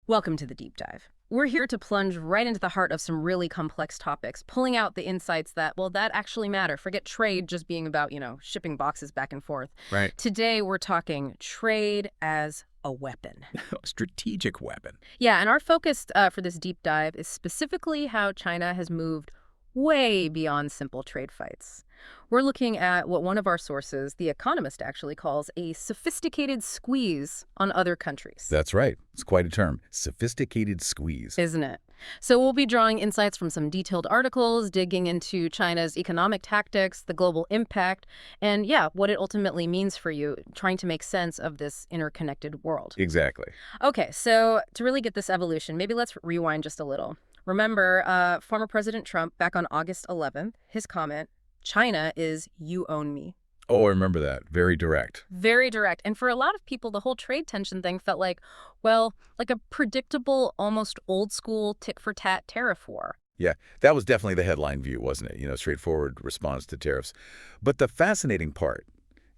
Welcome to the deep dive. We're here to plunge right into the heart of some really complex topics, pulling out the insights that, well, that actually matter. Forget trade just being about, shipping boxes back and forth. Right. Today, we're talking trade as a weapon. A strategic weapon. Yeah, and our focus for this deep dive is specifically how China has moved way beyond simple trade fights. We're looking at what one of our sources, The Economist, actually calls a sophisticated squeeze on other countries. That's right. It's quite a term. Sophisticated squeeze. Isn't it? So we'll be drawing insights from some detailed articles, digging into China's economic tactics, the global impact, and yeah, what it ultimately means for you, trying to make sense of this interconnected world. Exactly. Okay, so to really get this evolution, maybe let's rewind just a little. Remember, former President Trump, back on August 11th, his comment, China is you own me. Oh, I remember that. Very direct. Very direct. And for a lot of people, the whole trade tension thing felt like, well, like a predictable, almost old school tit-for-tat tariff war. Yeah, that was definitely the headline view, wasn't it? Straightforward response to tariffs. But the fascinating part,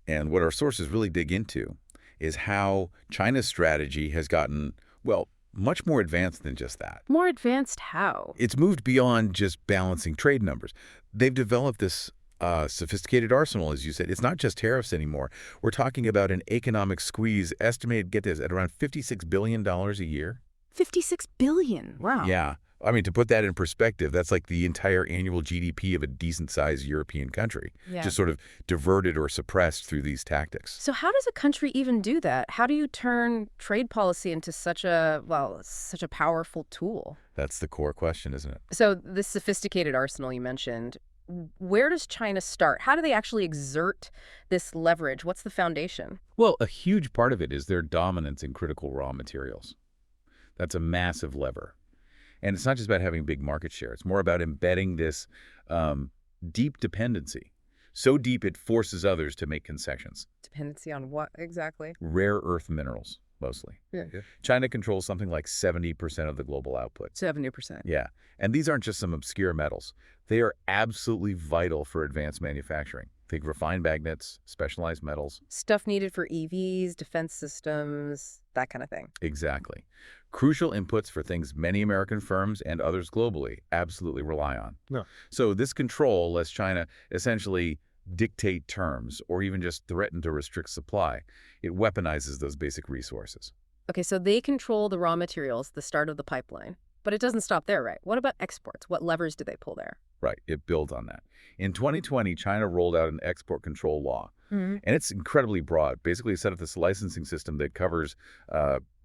and what our sources really dig into, is how China's strategy has gotten, well, much more advanced than just that. More advanced how? It's moved beyond just balancing trade numbers. They've developed this sophisticated arsenal, as you said. It's not just tariffs anymore. We're talking about an economic squeeze estimated, get this, at around $56 billion a year. 56 billion. Wow. Yeah. I mean, to put that in perspective, that's like the entire annual GDP of a decent-sized European country, Yeah. just sort of diverted or suppressed through these tactics. So how does a country even do that? How do you turn trade policy into such a powerful tool? That's the core question, isn't it? So this sophisticated arsenal you mentioned, where does China start? How do they actually exert this leverage? What's the foundation? Well, a huge part of it is their dominance in critical raw materials. That's a massive lever. And it's not just about having big market share. It's more about embedding this deep dependency. So deep it forces others to make concessions. Dependency on what exactly? Rare earth minerals, mostly. Yeah. China controls something like 70% of the global output. 70%. Yeah. And these aren't just some obscure metals. They are absolutely vital for advanced manufacturing. Think refined magnets, specialized metals. Stuff needed for EVs, defense systems, that kind of thing. Exactly. Crucial inputs for things many American firms and others globally absolutely rely on. No. So this control lets China essentially dictate terms or even just threaten to restrict supply. It weaponizes those basic resources. Okay, so they control the raw materials, the start of the pipeline. But it doesn't stop there, right? What about exports? What levers do they pull there? Right. It builds on that. In 2020, China rolled out an export control law. And it's incredibly broad. Basically, it set up this licensing system that covers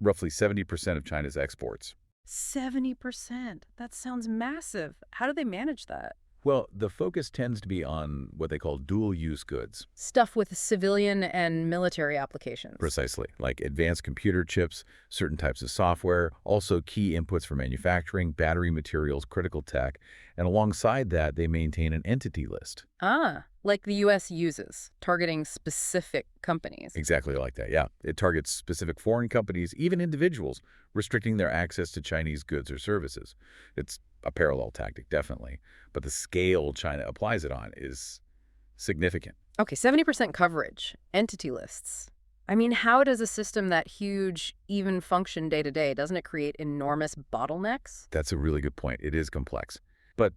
roughly 70% of China's exports. 70%. That sounds massive. How do they manage that? Well, the focus tends to be on what they call dual-use goods. Stuff with civilian and military applications. Precisely, like advanced computer chips, certain types of software, also key inputs for manufacturing, battery materials, critical tech, and alongside that, they maintain an entity list. Ah, like the U.S. uses, targeting specific companies. Exactly like that, yeah. It targets specific foreign companies, even individuals, restricting their access to Chinese goods or services. It's a parallel tactic, definitely, but the scale China applies it on is significant. Okay, 70% coverage, entity lists. I mean, how does a system that huge even function day to day? Doesn't it create enormous bottlenecks? That's a really good point. It is complex. But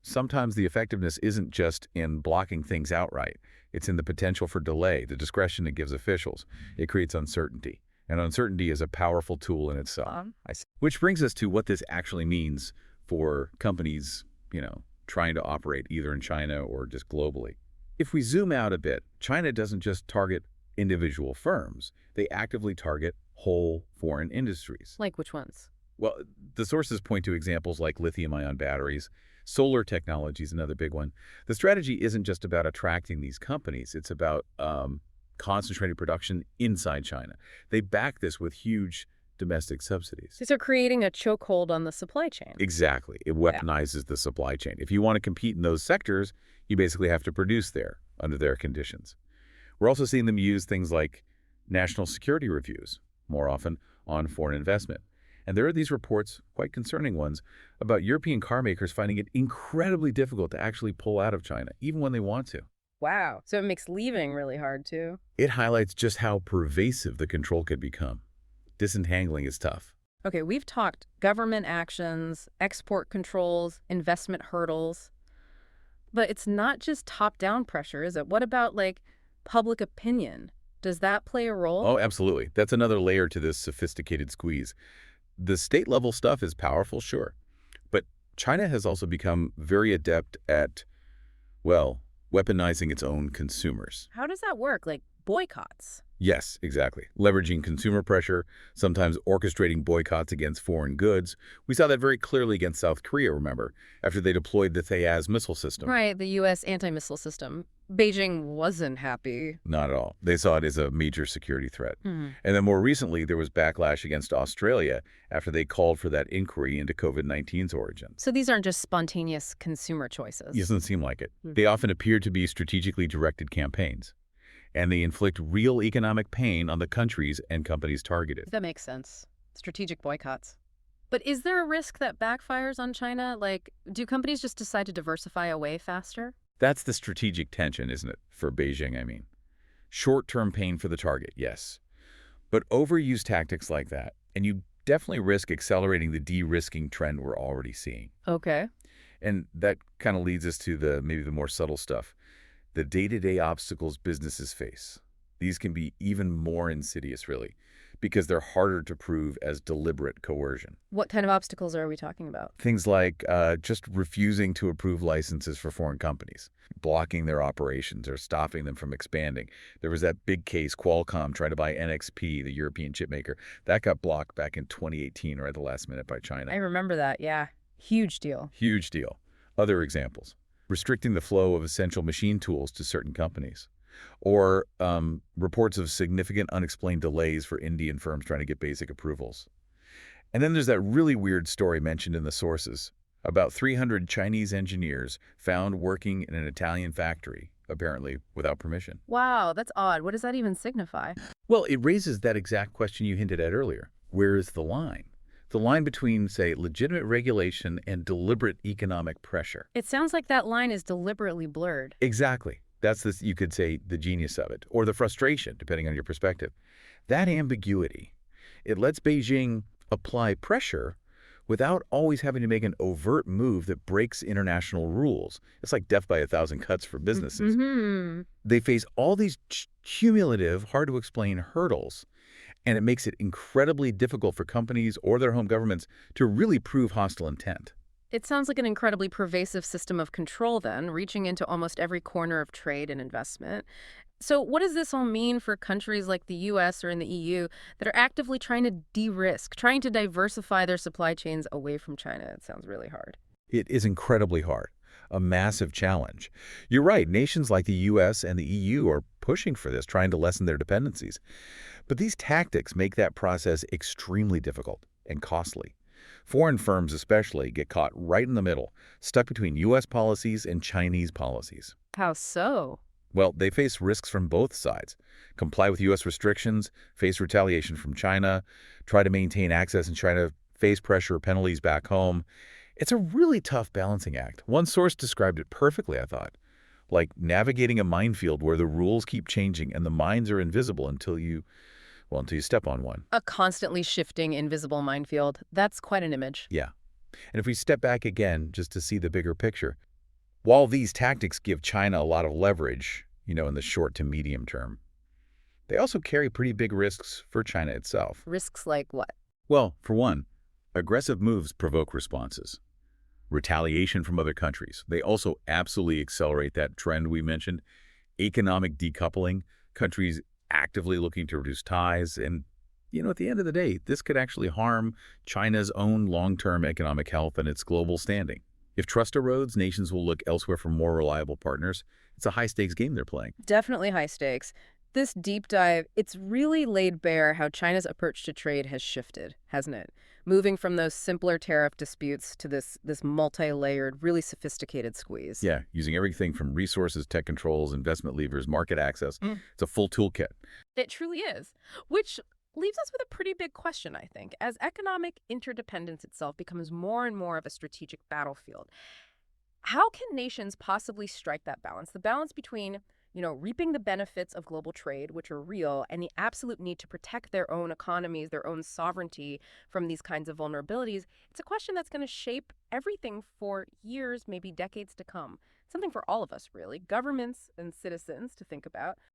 sometimes the effectiveness isn't just in blocking things outright. It's in the potential for delay, the discretion it gives officials. It creates uncertainty. And uncertainty is a powerful tool in itself. Which brings us to what this actually means for companies, trying to operate either in China or just globally. If we zoom out a bit, China doesn't just target individual firms. They actively target whole foreign industries. Like which ones? Well, the sources point to examples like lithium-ion batteries. Solar technology is another big one. The strategy isn't just about attracting these companies. It's about concentrated production inside China. They back this with huge domestic subsidies. So creating a chokehold on the supply chain. Exactly. It weaponizes the supply chain. If you want to compete in those sectors, you basically have to produce there under their conditions. We're also seeing them use things like national security reviews, more often on foreign investment. And there are these reports, quite concerning ones, about European car makers finding it incredibly difficult to actually pull out of China, even when they want to. Wow. So it makes leaving really hard, too. It highlights just how pervasive the control could become. Disentangling is tough. Okay, we've talked government actions, export controls, investment hurdles, but it's not just top-down pressure, is it? What about, like, public opinion? Does that play a role? Oh, absolutely. That's another layer to this sophisticated squeeze. The state level stuff is powerful, sure. But China has also become very adept at, well, weaponizing its own consumers. How does that work? Like, boycotts? Yes, exactly. Leveraging consumer pressure, sometimes orchestrating boycotts against foreign goods. We saw that very clearly against South Korea, remember, after they deployed the Thayaz missile system. Right, the U.S. anti-missile system. Beijing wasn't happy. Not at all. They saw it as a major security threat. Hmm. And then more recently, there was backlash against Australia after they called for that inquiry into COVID-19's origin. So these aren't just spontaneous consumer choices. It doesn't seem like it. Hmm. They often appear to be strategically directed campaigns, and they inflict real economic pain on the countries and companies targeted. That makes sense. Strategic boycotts. But is there a risk that backfires on China? Like, do companies just decide to diversify away faster? That's the strategic tension, isn't it, for Beijing, I mean. Short-term pain for the target, yes. But overused tactics like that, and you definitely risk accelerating the de-risking trend we're already seeing. Okay. And that kind of leads us to maybe the more subtle stuff. The day-to-day obstacles businesses face. These can be even more insidious, really, because they're harder to prove as deliberate coercion. What kind of obstacles are we talking about? Things like just refusing to approve licenses for foreign companies, blocking their operations or stopping them from expanding. There was that big case, Qualcomm trying to buy NXP, the European chipmaker. That got blocked back in 2018 or at the last minute by China. I remember that, yeah. Huge deal. Huge deal. Other examples. Restricting the flow of essential machine tools to certain companies. Or reports of significant unexplained delays for Indian firms trying to get basic approvals. And then there's that really weird story mentioned in the sources about 300 Chinese engineers found working in an Italian factory, apparently without permission. Wow, that's odd. What does that even signify? Well, it raises that exact question you hinted at earlier. Where is the line? The line between, say, legitimate regulation and deliberate economic pressure. It sounds like that line is deliberately blurred. Exactly. That's, you could say, the genius of it, or the frustration, depending on your perspective. That ambiguity, it lets Beijing apply pressure without always having to make an overt move that breaks international rules. It's like death by a thousand cuts for businesses. Mm-hmm. They face all these cumulative, hard-to-explain hurdles, and it makes it incredibly difficult for companies or their home governments to really prove hostile intent. It sounds like an incredibly pervasive system of control then, reaching into almost every corner of trade and investment. So what does this all mean for countries like the US or in the EU that are actively trying to de-risk, trying to diversify their supply chains away from China? It sounds really hard. It is incredibly hard, a massive challenge. You're right, nations like the US and the EU are pushing for this, trying to lessen their dependencies. But these tactics make that process extremely difficult and costly. Foreign firms especially get caught right in the middle, stuck between U.S. policies and Chinese policies. How so? Well, they face risks from both sides. Comply with U.S. restrictions, face retaliation from China, try to maintain access in China, face pressure or penalties back home. It's a really tough balancing act. One source described it perfectly, I thought. Like navigating a minefield where the rules keep changing and the mines are invisible until you step on one. A constantly shifting invisible minefield. That's quite an image. Yeah. And if we step back again just to see the bigger picture, while these tactics give China a lot of leverage, in the short to medium term, they also carry pretty big risks for China itself. Risks like what? Well, for one, aggressive moves provoke responses. Retaliation from other countries. They also absolutely accelerate that trend we mentioned. Economic decoupling, countries actively looking to reduce ties. And, at the end of the day, this could actually harm China's own long-term economic health and its global standing. If trust erodes, nations will look elsewhere for more reliable partners. It's a high-stakes game they're playing. Definitely high stakes. This deep dive, it's really laid bare how China's approach to trade has shifted, hasn't it? Moving from those simpler tariff disputes to this multi-layered, really sophisticated squeeze. Yeah, using everything from resources, tech controls, investment levers, market access. It's a full toolkit. It truly is. Which leaves us with a pretty big question, I think. As economic interdependence itself becomes more and more of a strategic battlefield, how can nations possibly strike that balance? The balance between Reaping the benefits of global trade, which are real, and the absolute need to protect their own economies, their own sovereignty from these kinds of vulnerabilities, it's a question that's going to shape everything for years, maybe decades to come. Something for all of us, really, governments and citizens to think about.